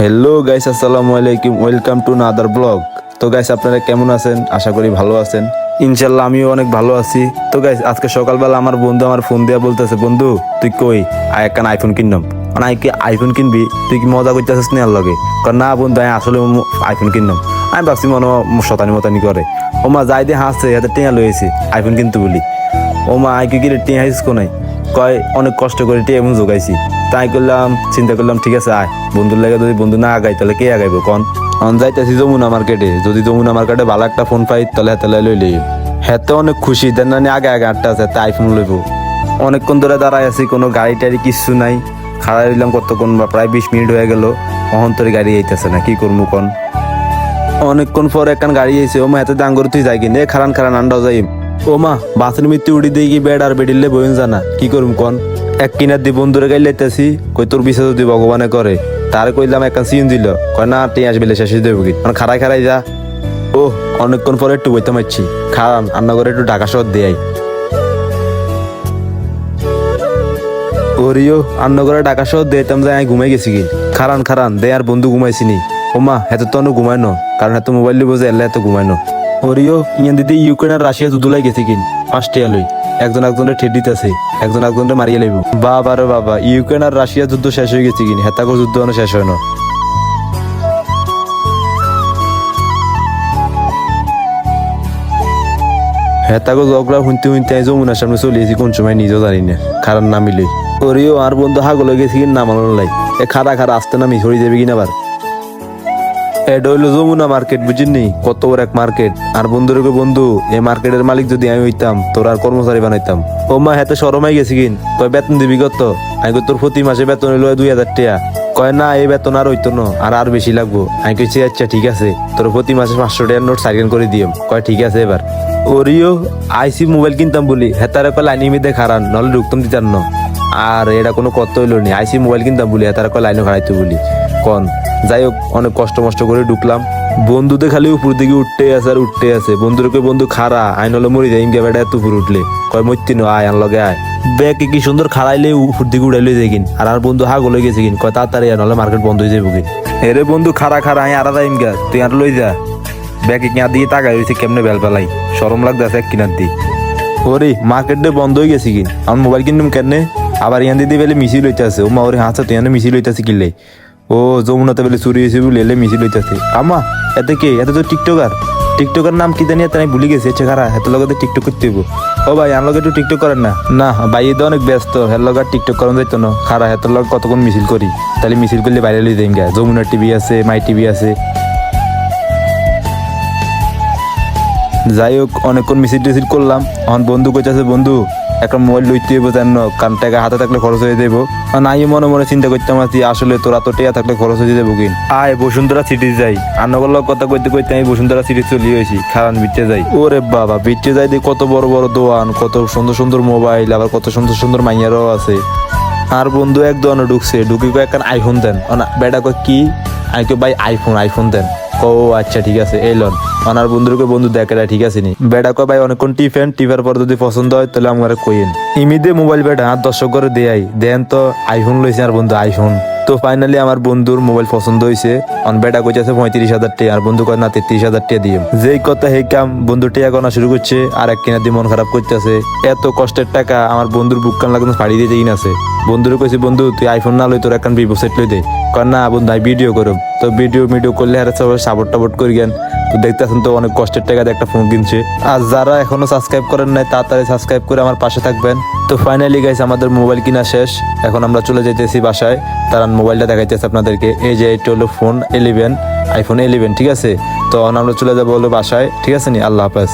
Hello guys, আসসালামু আলাইকুম, welcome to another blog. তো গাইস, আপনারা কেমন আছেন? আশা করি ভালো আছেন। ইনশাল্লাহ আমিও অনেক ভালো আছি। তো গাইস, আজকে সকালবেলা আমার বন্ধু আমার ফোন দিয়া বলতেছে, বন্ধু তুই কই একখান আইফোন কিনলাম। মানে কি আইফোন কিনবি? তুই কি মজা করতেছিস না আর লগে? না বন্ধু, আমি আসলে আইফোন কিনলাম। আমি ভাবছি মনে শতানি মতানি করে। ও মা যাই দিয়ে হাসছে, হাতে টেঁয়া লয়েছি আইফোন কিনতে বলি। ও মা আইকে গিয়ে টেঁয়া হাইস কোনাই কয় অনেক কষ্ট করে টেঁয়া এমন জোগাইছি। তাই করলাম, চিন্তা করলাম ঠিক আছে আয় বন্ধুর লাগে, যদি বন্ধু না আগাই তাহলে কে আগাইবো কন। যাইতেছি যমুনা মার্কেটে, যদি যমুনা মার্কেটে ভালো একটা ফোন পাই তাহলে হাতে লইলি। হ্যাঁ তো অনেক খুশি, দেন না আগে আগে আটটা আছে আইফোন লইব। অনেকক্ষণ ধরে দাঁড়াই আছি, কোনো গাড়ি টাড়ি কিচ্ছু নাই। খাড়াই দিলাম কতক্ষণ, বা প্রায় 20 মিনিট হয়ে গেল, অহন্তরে গাড়ি আইতেছে না, কি করবো কন। অনেকক্ষণ পর একখান গাড়ি আইছে। ও মা এত দাঙ্গর তুই যাই কিনে খারান খারান আন্ডাও যাই। ও মা বাসের মৃত্যু উড়ি দিয়ে কি বেড আর বেডিলে বইন জানা, কি করুম কন। এক কিনার দি বন্ধুরে গাই লাইতেছি, কই তোর বিষয় যদি ভগবানে করে। তার কইলাম একখান সিন দিল, কয় না টিয়া আসবে শেষ দেব কি, মানে খারাই খারাই যা। ও অনেকক্ষণ পরে একটু বইতে মারছি, খারান রান্না করে একটু ঢাকা শহর দেয়। ওরিও রান্না করে ঢাকা শহর দিতাম, যাই আমি ঘুমাই গেছি কি। খারান খারান দে আর বন্ধু ঘুমাইছিনি। ও মা এত তো ঘুমাইনো, কারণ এত মোবাইল লিবো যে এলে এত ঘুমাইনো। ওরিও ইয়ান দিদি ইউক্রেন আর রাশিয়া যুদ্ধ লাই গেছে কিন, 5টা লই একজন একজনের ঠেট দিতেছে, একজন একজনের মারিয়ে লাইব। বাবা রে বাবা, ইউক্রেন আর রাশিয়া যুদ্ধ শেষ হয়ে গেছে কিন, হেতাকর যুদ্ধ শেষ হয় না। হেতাকর ঝগড়া শুনতে শুনতে যমুনার সামনে চলে এসেছি, কোন সময় নিজেও জানি না, খারাপ নামিলে। ওরিও আর বন্ধু হাগল হয়ে গেছে কিন নামানোর লাই, এ খারা খারা আসতে নামি ছড়ি যাবে কিনা আবার। এটা হইলো যমুনা মার্কেট, বুঝিনি কত বড় এক মার্কেট। আর বন্ধুরে বন্ধু, এই মার্কেটের মালিক যদি আমি হইতাম তোর আর কর্মচারী বানাইতাম। ও মা হাতে শরমাই গেছি কিন, কয় বেতন দিবি কত? আমি তোর প্রতি মাসে বেতন হইলো 2000 টাকা। কয় না এই বেতন আর হইতো না, আর বেশি লাগবো। আমি কইছি আচ্ছা ঠিক আছে, তোর প্রতি মাসে 500 টাকার নোট সাইকেল করে দিও। কয় ঠিক আছে। এবার ওরিও আইসি মোবাইল কিনতাম বলি, হেতারে কয় লাইনি মিদে খারান, নহলে ঢুকতাম দিতাম না। আর এটা কোনো কত হইলো নি, আইসি মোবাইল কিনতাম বলি, হেতারে কয় লাইনে খাড়াইতো বলি কন। যাই হোক অনেক কষ্ট করে ঢুকলাম। বন্ধুতে খালি উপর দিকে উঠতে আছে আর উঠতে আছে। বন্ধুরকে বন্ধু খারা আইন হলো মরি যাই, ইন্ডিয়া বেটা এত উপর উঠলে কয় মরতি নো আয় আনলগে আয়। ব্যাগে কি সুন্দর খাড়াইলে উপর দিকে উড়াইলে যাই কিন। আর বন্ধু হাগল হয়ে গেছে কিন, কয় তাড়াতাড়ি নাহলে মার্কেট বন্ধ হয়ে যাবো কিন। এরে বন্ধু খারা খারা আই আড়া যাইম গা, তুই আর লই যা। ব্যাগে কিনা দিয়ে তাকাই রয়েছে কেমনে বেল পেলাই, সরম লাগতে আছে এক কিনার দি। ওরে মার্কেট বন্ধ হয়ে গেছে কিন, আমার মোবাইল কিনলাম কেন। আবার ইয়ান দিদি বেলে মিছিল হইতে আছে। ও মা ওরে হাসা তুই মিছিল হইতেছে কিনলে। ও যমুনাতে বেলে চুরি হয়েছে বলে এলে মিছিল হইতেছে। আমা এতে কে, এত তো টিকটকার নাম কি জানি, তাই ভুলে গেছে। আচ্ছা খারা এত লগে টিকটক করতে হইব। ও ভাই আমার লগে একটু টিকটক করেন না। না ভাই এতে অনেক ব্যস্ত, হের লগে টিকটক করেন যাইতো না। খারা হেতর লগে কতক্ষণ মিছিল করি, তাহলে মিছিল করলে বাইরে লই যাই গা। যমুনার টিভি আছে, মাই টিভি আছে। যাই হোক অনেকক্ষণ মিছিল করলাম। এখন বন্ধু কইতাছে, বন্ধু একটা মোবাইল লইতে হইব জান, কারণ টাকা হাতে থাকলে খরচ হয়ে যাবো। নাই মনে মনে চিন্তা করতাম আছি, আসলে তোরা তো টেয়া থাকলে খরচ হয়ে যাবো কিন। আয় বসুন্ধরা সিটি যাই। আন্নগর কথা কইতে কইতে আমি বসুন্ধরা সিটি চলে হয়েছি, খারান বিটে যাই। ওরে বাবা বিটে যাই দিয়ে কত বড় বড় দোকান, কত সুন্দর সুন্দর মোবাইল, আবার কত সুন্দর সুন্দর মাইয়ারও আছে। আর বন্ধু এক দোকানে ঢুকছে, ঢুকি কয় একটা আইফোন দেন। বেটা কয় কি? আমি কে ভাই আইফোন দেন। ও আচ্ছা ঠিক আছে এই লন। আমার বন্ধুকে বন্ধু দেখে ঠিক আছে নি। বেটা কয় ভাই অনেকক্ষণ টিফার পর যদি পছন্দ হয় তাহলে আমার কইন। ইমিদে মোবাইল বেটা 10 করে দেয় দেন তো আইফোন লইছে আর বন্ধু আইফোন। তো ফাইনালি আমার বন্ধুর মোবাইল পছন্দ হয়েছে। বেটা কইছে 35,000 টাকা, আর বন্ধু কয় না 33,000 টাকা দিয়ে। যেই কথা সেই কাম, বন্ধু টাকা গোনা শুরু করছে আর এক কিনা দিয়ে মন খারাপ করতেছে। এত কষ্টের টাকা আমার বন্ধুর বুক কান লাগানো ফাড়ি দিয়ে দিন আছে। বন্ধুরে কইছে, বন্ধু তুই আইফোন না লই তোর একখান ভিভো সেট লই দে। কয় না বন্ধু আমি ভিডিও করব। তো ভিডিও করলে আর সবাই সাপোর্ট করি জ্ঞান। তো দেখতেছেন তো অনেক কষ্টের টাকা দিয়ে একটা ফোন কিনছে। আর যারা এখনো সাবস্ক্রাইব করেন নাই তাড়াতাড়ি সাবস্ক্রাইব করে আমার পাশে থাকবেন। তো ফাইনালি গাইস আমাদের মোবাইল কিনা শেষ। এখন আমরা চলে যেতেছি বাসায়। তারা মোবাইলটা দেখাইতেছে আপনাদেরকে, এই যে এটা হলো ফোন 11, আইফোন 11 ঠিক আছে। তো আমরা চলে যাবো হলো বাসায়, ঠিক আছে নি। আল্লাহ হাফেজ।